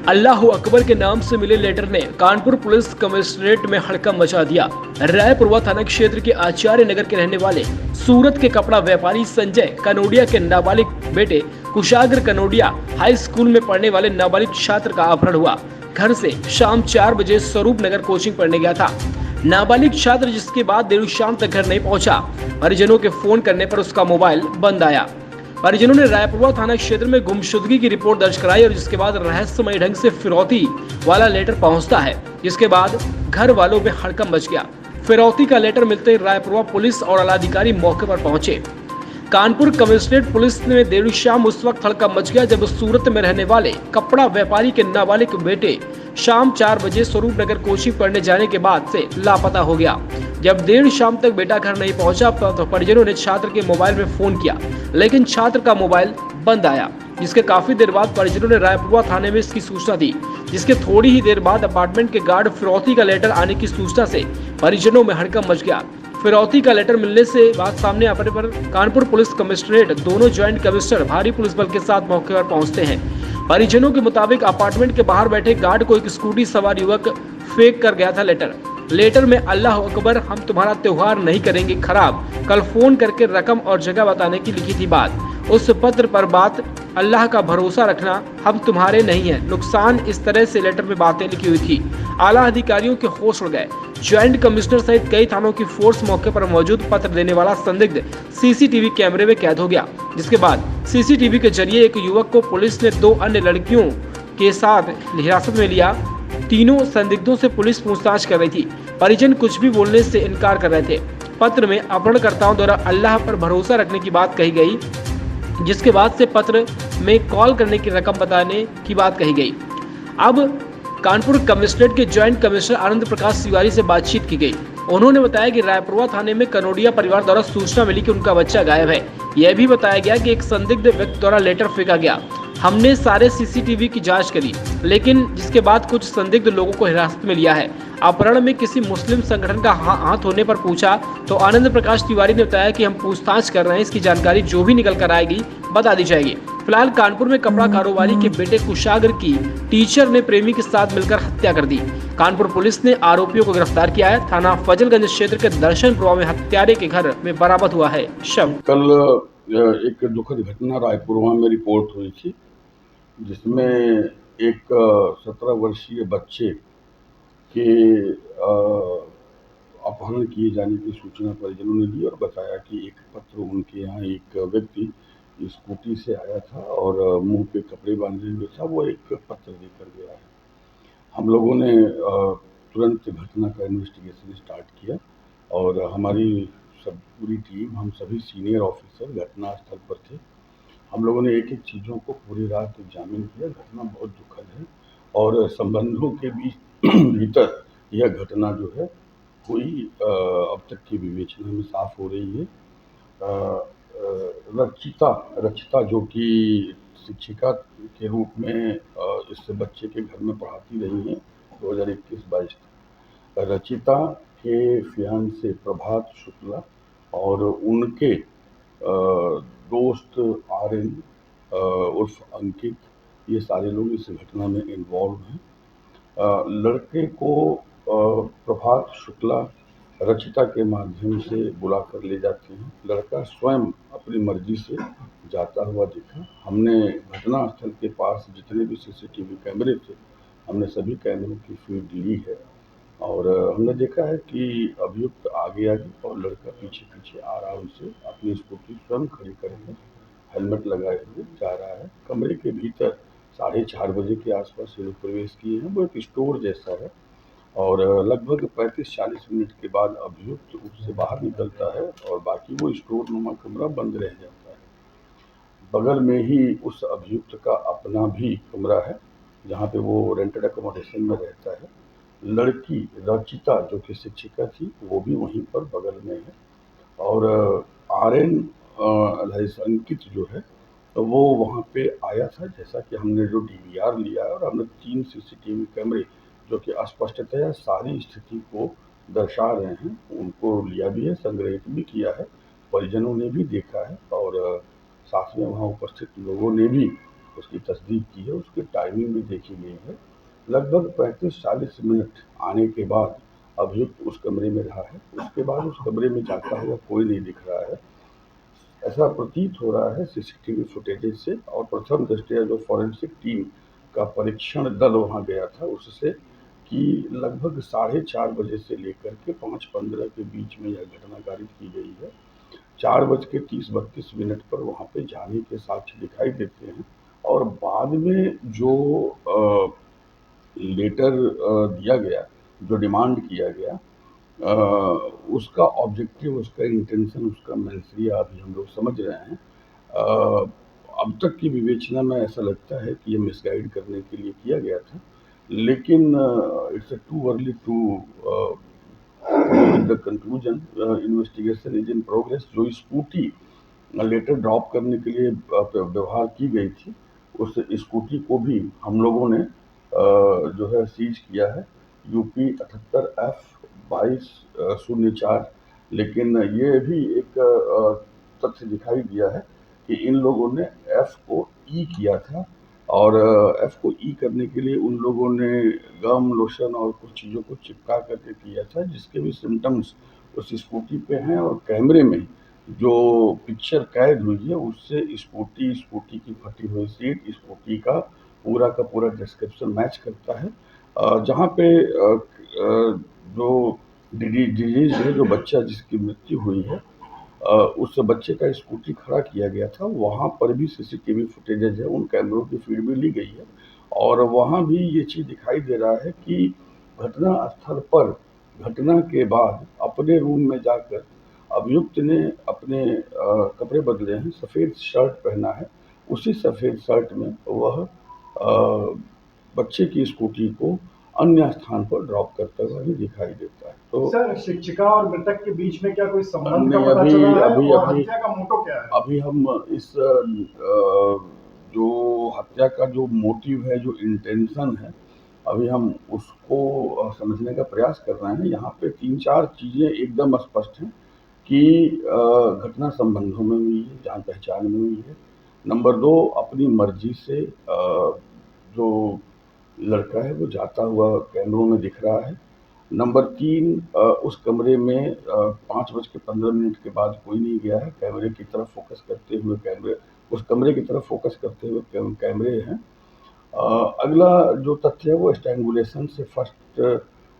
अल्लाह अकबर के नाम से मिले लेटर ने कानपुर पुलिस कमिश्नरेट में हड़कंप मचा दिया। रायपुरवा थाना क्षेत्र के आचार्य नगर के रहने वाले सूरत के कपड़ा व्यापारी संजय कनोडिया के नाबालिग बेटे कुशाग्र कनोडिया हाई स्कूल में पढ़ने वाले नाबालिग छात्र का अपहरण हुआ। घर से शाम 4 बजे स्वरूप नगर कोचिंग पढ़ने गया था नाबालिग छात्र, जिसके बाद देर शाम तक घर नहीं पहुंचा। परिजनों के फोन करने पर उसका मोबाइल बंद आया। परिजनों ने रायपुरवा थाना क्षेत्र में गुमशुदगी की रिपोर्ट दर्ज कराई और जिसके बाद रहस्यमय ढंग से फिरौती वाला लेटर पहुंचता है, जिसके बाद घर वालों में हड़कंप मच गया। फिरौती का लेटर मिलते ही रायपुरवा पुलिस और आलाधिकारी मौके पर पहुंचे। कानपुर कमिश्नरेट पुलिस में देर शाम उस वक्त हड़कंप मच गया जब सूरत में रहने वाले कपड़ा व्यापारी के नाबालिग बेटे शाम 4 बजे स्वरूप नगर कोचिंग पढ़ने जाने के बाद से लापता हो गया। जब देर शाम तक बेटा घर नहीं पहुंचा तो परिजनों ने छात्र के मोबाइल में फोन किया, लेकिन छात्र का मोबाइल बंद आया। जिसके काफी देर बाद परिजनों ने रायपुरवा थाने में इसकी सूचना दी, जिसके थोड़ी ही देर बाद अपार्टमेंट के गार्ड फिरौती का लेटर आने की सूचना से परिजनों में हड़कंप मच गया। फिरौती का लेटर मिलने से बात सामने आने पर कानपुर पुलिस कमिश्नरेट दोनों ज्वाइंट कमिश्नर भारी पुलिस बल के साथ मौके पर पहुंचते हैं। परिजनों के मुताबिक अपार्टमेंट के बाहर बैठे गार्ड को एक स्कूटी सवार युवक फेंक कर गया था लेटर में अल्लाह अकबर, हम तुम्हारा त्योहार नहीं करेंगे खराब, कल फोन करके रकम और जगह बताने की लिखी थी बात। उस पत्र पर बात, अल्लाह का भरोसा रखना, हम तुम्हारे नहीं है, नुकसान, इस तरह से लेटर में बातें लिखी हुई थी। आला अधिकारियों के होश उड़ गए। ज्वाइंट कमिश्नर सहित कई थानों की फोर्स मौके पर मौजूद। पत्र देने वाला संदिग्ध सीसीटीवी कैमरे में कैद हो गया, जिसके बाद सीसीटीवी के जरिए एक युवक को पुलिस ने 2 अन्य लड़कियों के साथ हिरासत में लिया। तीनों संदिग्धों से पुलिस पूछताछ कर रही थी। परिजन कुछ भी बोलने से इनकार कर रहे थे। पत्र में अपहरणकर्ताओं द्वारा अल्लाह पर भरोसा रखने की बात कही गई, जिसके बाद से पत्र में कॉल करने की रकम बताने की बात कही गई। अब कानपुर कमिश्नरेट के ज्वाइंट कमिश्नर आनंद प्रकाश तिवारी से बातचीत की गई। उन्होंने बताया कि रायपुरवा थाने में कनोडिया परिवार द्वारा सूचना मिली कि उनका बच्चा गायब है। यह भी बताया गया कि एक संदिग्ध व्यक्ति द्वारा लेटर फेंका गया। हमने सारे सीसीटीवी की जांच करी, लेकिन जिसके बाद कुछ संदिग्ध लोगों को हिरासत में लिया है। अपहरण में किसी मुस्लिम संगठन का हाथ होने पर पूछा तो आनंद प्रकाश तिवारी ने बताया कि हम पूछताछ कर रहे हैं, इसकी जानकारी जो भी निकल कर आएगी बता दी जाएगी। फिलहाल कानपुर में कपड़ा कारोबारी के बेटे कुशाग्र की टीचर ने प्रेमी के साथ मिलकर हत्या कर दी। कानपुर पुलिस ने आरोपियों को गिरफ्तार किया है। थाना फजलगंज क्षेत्र के दर्शनपुरा में हत्यारे के घर में बरामद हुआ है शव। कल एक दुखद घटना रायपुरवा में रिपोर्ट हुई थी, जिसमें एक 17 वर्षीय बच्चे के अपहरण किए जाने की सूचना परिजनों ने दी और बताया कि एक पत्र उनके यहाँ एक व्यक्ति स्कूटी से आया था और मुंह पे कपड़े बांधे हुए था, वो एक पत्र देकर गया है। हम लोगों ने तुरंत घटना का इन्वेस्टिगेशन स्टार्ट किया और हमारी सब पूरी टीम, हम सभी सीनियर ऑफिसर घटनास्थल पर थे। हम लोगों ने एक-एक चीज़ों को पूरी रात एग्जामिन किया। घटना बहुत दुखद है और संबंधों के बीच भीतर यह घटना जो है हुई, अब तक की विवेचना में साफ हो रही है। रचिता जो कि शिक्षिका के रूप में इस बच्चे के घर में पढ़ाती रही हैं 2021-22 तक। रचिता के फियांसे प्रभात शुक्ला और उनके दोस्त आर्यन उर्फ अंकित, ये सारे लोग इस घटना में इन्वॉल्व हैं। लड़के को प्रभात शुक्ला रचिता के माध्यम से बुलाकर ले जाते हैं। लड़का स्वयं अपनी मर्जी से जाता हुआ दिखा। हमने घटनास्थल के पास जितने भी सीसीटीवी कैमरे थे, हमने सभी कैमरों की फीड ली है और हमने देखा है कि अभियुक्त आगे और लड़का पीछे आ रहा है। उनसे अपनी स्कूटी स्वयं खड़ी करके हेलमेट लगाए हुए जा रहा है। कमरे के भीतर 4:30 बजे के आसपास ये लोग प्रवेश किए हैं। वो एक स्टोर जैसा है और लगभग 35-40 मिनट के बाद अभियुक्त उससे बाहर निकलता है और बाकी वो स्टोर नुमा कमरा बंद रह जाता है। बगल में ही उस अभियुक्त का अपना भी कमरा है, जहाँ पे वो रेंटेड अकोमोडेशन में रहता है। लड़की रचिता जो कि शिक्षिका थी, वो भी वहीं पर बगल में है और आर्यन अंकित जो है, तो वो वहाँ पे आया था। जैसा कि हमने जो डीवीआर लिया है और हमने 3 सीसीटीवी कैमरे जो कि स्पष्टतया सारी स्थिति को दर्शा रहे हैं, उनको लिया भी है, संग्रहित भी किया है। परिजनों ने भी देखा है और साथ में वहाँ उपस्थित लोगों ने भी उसकी तस्दीक की है, उसकी टाइमिंग भी देखी गई है। लगभग 35-40 मिनट आने के बाद अभियुक्त उस कमरे में रहा है। उसके बाद उस कमरे में जाता हुआ कोई नहीं दिख रहा है। ऐसा प्रतीत हो रहा है सीसीटीवी फुटेजेज से और प्रथम दृष्टया जो फॉरेंसिक टीम का परीक्षण दल वहाँ गया था उससे, कि लगभग 4:30 बजे से लेकर के 5:15 के बीच में यह घटना कारित की गई है। 4:30-32 पर वहाँ पे जाने के साक्ष्य दिखाई देते हैं और बाद में जो लेटर दिया गया, जो डिमांड किया गया, उसका ऑब्जेक्टिव, उसका इंटेंशन, उसका मेंशरिया अभी हम लोग समझ रहे हैं। अब तक की विवेचना में ऐसा लगता है कि ये मिसगाइड करने के लिए किया गया था, लेकिन it's too early to the conclusion. Investigation is in progress. जो स्कूटी लेटर ड्रॉप करने के लिए व्यवहार की गई थी, उस स्कूटी को भी हम लोगों ने जो है सीज किया है, यूपी 78F 2204। लेकिन ये भी एक तथ्य दिखाई दिया है कि इन लोगों ने एफ को ई किया था और एफ को ई करने के लिए उन लोगों ने गम, लोशन और कुछ चीज़ों को चिपका करके किया था, जिसके भी सिम्टम्स उस स्कूटी पे हैं। और कैमरे में जो पिक्चर कैद हुई है उससे स्कूटी की फटी हुई सीट, स्कूटी का पूरा डिस्क्रिप्शन मैच करता है। जहाँ पे जो डिजीज है, जो बच्चा जिसकी मृत्यु हुई है, उस बच्चे का स्कूटी खड़ा किया गया था, वहाँ पर भी सीसीटीवी फुटेजेज है, उन कैमरों की फीड भी ली गई है और वहाँ भी ये चीज़ दिखाई दे रहा है कि घटना स्थल पर घटना के बाद अपने रूम में जाकर अभियुक्त ने अपने कपड़े बदले हैं, सफ़ेद शर्ट पहना है। उसी सफ़ेद शर्ट में वह बच्चे की स्कूटी को अन्य स्थान पर ड्रॉप करता हुआ भी दिखाई देता है। तो सर, शिक्षिका और मृतक के बीच में क्या कोई संबंध का नहीं, पता अभी चला है अभी और अभी हत्या का मोटो क्या है? अभी हम इस जो हत्या का जो मोटिव है, जो इंटेंशन है, अभी हम उसको समझने का प्रयास कर रहे हैं। यहाँ पे 3-4 चीज़ें एकदम स्पष्ट हैं कि घटना संबंधों में हुई है, जान पहचान में हुई है। नंबर 2, अपनी मर्जी से जो लड़का है वो जाता हुआ कैमरों में दिख रहा है। नंबर 3, उस कमरे में 5:15 के बाद कोई नहीं गया है। कैमरे की तरफ फोकस करते हुए उस कमरे की तरफ फोकस करते हुए कैमरे हैं। अगला जो तथ्य है वो स्ट्रैंगुलेशन से फर्स्ट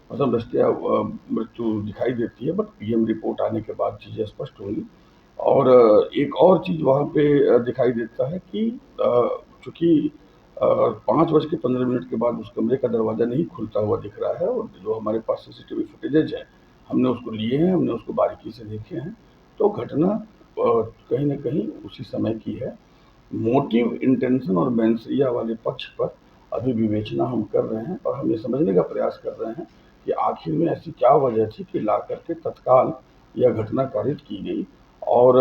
मतलब दृष्टया मृत्यु दिखाई देती है, बट पीएम रिपोर्ट आने के बाद चीज़ें स्पष्ट होंगी। और एक और चीज़ वहाँ पे दिखाई देता है कि चूँकि 5:15 के बाद उस कमरे का दरवाज़ा नहीं खुलता हुआ दिख रहा है और जो हमारे पास सीसीटीवी फुटेजेज है, हमने उसको लिए हैं, हमने उसको बारीकी से देखे हैं, तो घटना कहीं न कहीं उसी समय की है। मोटिव, इंटेंशन और मेंशरिया वाले पक्ष पर अभी विवेचना हम कर रहे हैं और हम ये समझने का प्रयास कर रहे हैं कि आखिर में ऐसी क्या वजह थी कि ला करके तत्काल यह घटना कारित की गई। और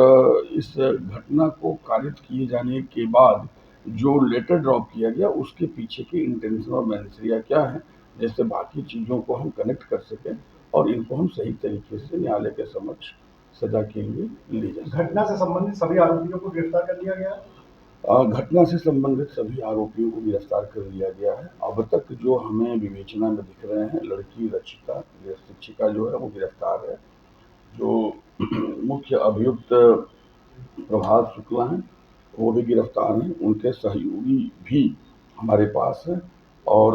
इस घटना को कारित किए जाने के बाद जो लेटर ड्रॉप किया गया उसके पीछे के इंटेंशन और मेंशरिया क्या है, जिससे बाकी चीज़ों को हम कनेक्ट कर सकें और इनको हम सही तरीके से न्यायालय के समक्ष सजा के लिए ले जा सकें। घटना से संबंधित सभी आरोपियों को गिरफ्तार कर लिया गया है? घटना से संबंधित सभी आरोपियों को गिरफ्तार कर लिया गया है। अब तक जो हमें विवेचना में दिख रहे हैं, लड़की रचिता, शिक्षिका जो है वो गिरफ्तार है। जो मुख्य अभियुक्त प्रभात शुक्ला हैं, वो भी गिरफ्तार हैं। उनके सहयोगी भी हमारे पास हैं और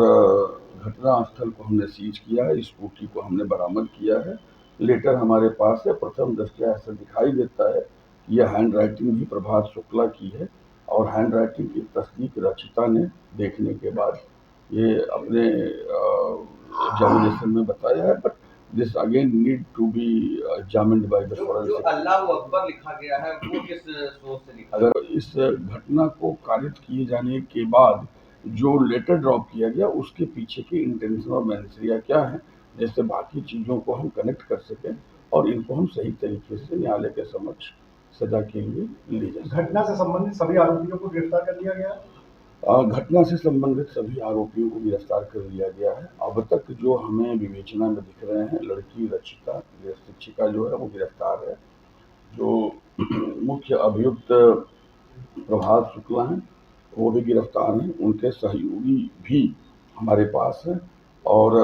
घटना स्थल को हमने सीज किया है, स्कूटी को हमने बरामद किया है, लेटर हमारे पास है। प्रथम दृष्टया ऐसा दिखाई देता है कि यह हैंड राइटिंग भी प्रभात शुक्ला की है और हैंड राइटिंग की तस्दीक रचिता ने देखने के बाद ये अपने एग्जामिनेशन में बताया है, but this again need to be examined by the जो फोरेंसिक। अल्लाह अकबर लिखा गया है वो किस सोच से लिखा? अगर इस घटना को कारित किए जाने के बाद जो लेटर ड्रॉप किया गया उसके पीछे के इंटेंशन और मेंशरिया क्या है, जिससे बाकी चीज़ों को हम कनेक्ट कर सकें और इनको हम सही तरीके से न्यायालय के समक्ष सजा के लिए ले जा सकें। घटना से संबंधित सभी आरोपियों को गिरफ्तार कर लिया गया है? घटना से संबंधित सभी आरोपियों को गिरफ्तार कर लिया गया है। अब तक जो हमें विवेचना में दिख रहे हैं, लड़की रचिता, शिक्षिका जो है वो गिरफ्तार है। जो मुख्य अभियुक्त प्रभात शुक्ला हैं, वो भी गिरफ्तार हैं, उनके सहयोगी भी हमारे पास हैं और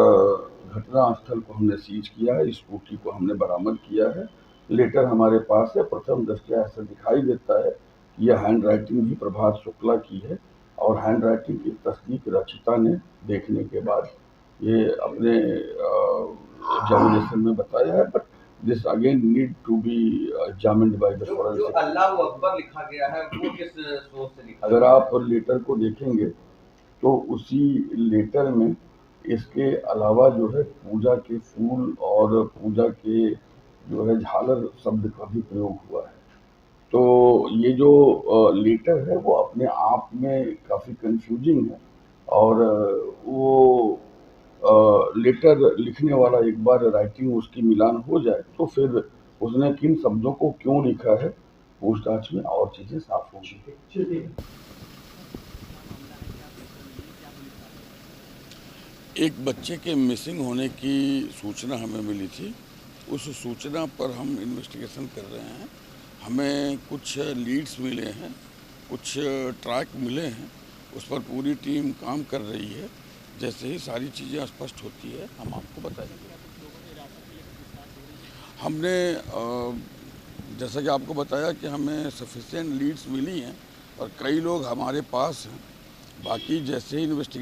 घटना स्थल को हमने सीज किया है, स्कूटी को हमने बरामद किया है। लेटर हमारे पास है। प्रथम दृष्टया ऐसा दिखाई देता है कि यह हैंड राइटिंग भी प्रभात शुक्ला की है और हैंड राइटिंग की तस्दीक रचिता ने देखने के बाद ये अपने एग्जामिनेशन में बताया है। But this again need to be examined by the जो फोरेंसिक। अल्लाह अकबर लिखा गया है वो किस सोच से लिखा अगर आप लेटर को देखेंगे तो उसी लेटर में इसके अलावा जो है पूजा के फूल और पूजा के जो है झालर शब्द का भी प्रयोग हुआ है। तो ये जो लेटर है वो अपने आप में काफ़ी कंफ्यूजिंग है और वो लेटर लिखने वाला एक बार राइटिंग उसकी मिलान हो जाए तो फिर उसने किन शब्दों को क्यों लिखा है पूछताछ में और चीज़ें साफ होंगी। चलिए। एक बच्चे के मिसिंग होने की सूचना हमें मिली थी। उस सूचना पर हम इन्वेस्टिगेशन कर रहे हैं। हमें कुछ लीड्स मिले हैं, कुछ ट्रैक मिले हैं, उस पर पूरी टीम काम कर रही है। जैसे ही सारी चीज़ें स्पष्ट होती है हम आपको बताएंगे। हमने जैसा कि आपको बताया कि हमें सफिशिएंट लीड्स मिली हैं और कई लोग हमारे पास हैं। बाकी जैसे ही इन्वेस्टिगेशन